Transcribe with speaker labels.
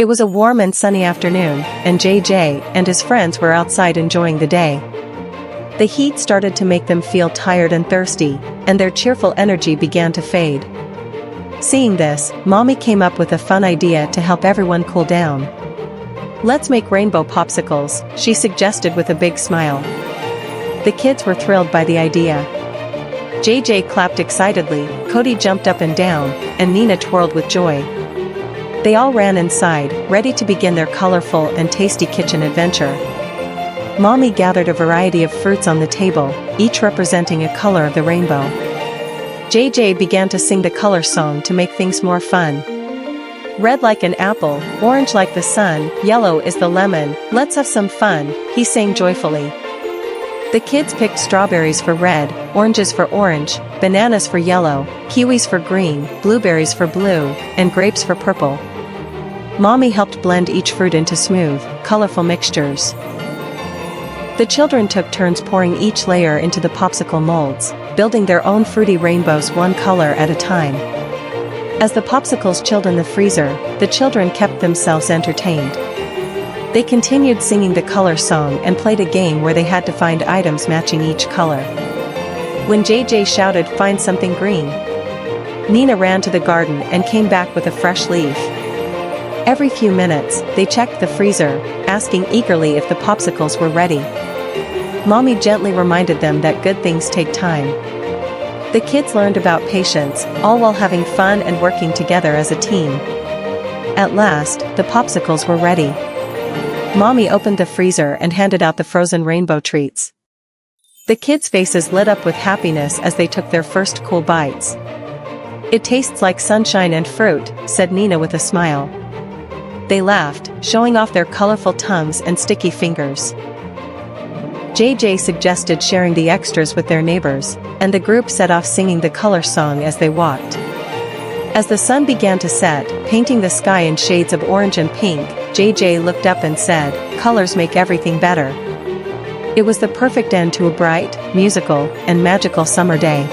Speaker 1: It was a warm and sunny afternoon, and JJ and his friends were outside enjoying the day. The heat started to make them feel tired and thirsty, and their cheerful energy began to fade. Seeing this, Mommy came up with a fun idea to help everyone cool down. "Let's make rainbow popsicles," she suggested with a big smile. The kids were thrilled by the idea. JJ clapped excitedly, Cody jumped up and down, and Nina twirled with joy. They all ran inside, ready to begin their colorful and tasty kitchen adventure. Mommy gathered a variety of fruits on the table, each representing a color of the rainbow. JJ began to sing the color song to make things more fun. "Red like an apple, orange like the sun, yellow is the lemon, let's have some fun," he sang joyfully. The kids picked strawberries for red, oranges for orange, bananas for yellow, kiwis for green, blueberries for blue, and grapes for purple. Mommy helped blend each fruit into smooth, colorful mixtures. The children took turns pouring each layer into the popsicle molds, building their own fruity rainbows one color at a time. As the popsicles chilled in the freezer, the children kept themselves entertained. They continued singing the color song and played a game where they had to find items matching each color. When JJ shouted, "Find something green," Nina ran to the garden and came back with a fresh leaf. Every few minutes, they checked the freezer, asking eagerly if the popsicles were ready. Mommy gently reminded them that good things take time. The kids learned about patience, all while having fun and working together as a team. At last, the popsicles were ready. Mommy opened the freezer and handed out the frozen rainbow treats. The kids' faces lit up with happiness as they took their first cool bites. "It tastes like sunshine and fruit," said Nina with a smile. They laughed, showing off their colorful tongues and sticky fingers. JJ suggested sharing the extras with their neighbors, and the group set off singing the color song as they walked. As the sun began to set, painting the sky in shades of orange and pink, JJ looked up and said, "Colors make everything better." It was the perfect end to a bright, musical, and magical summer day.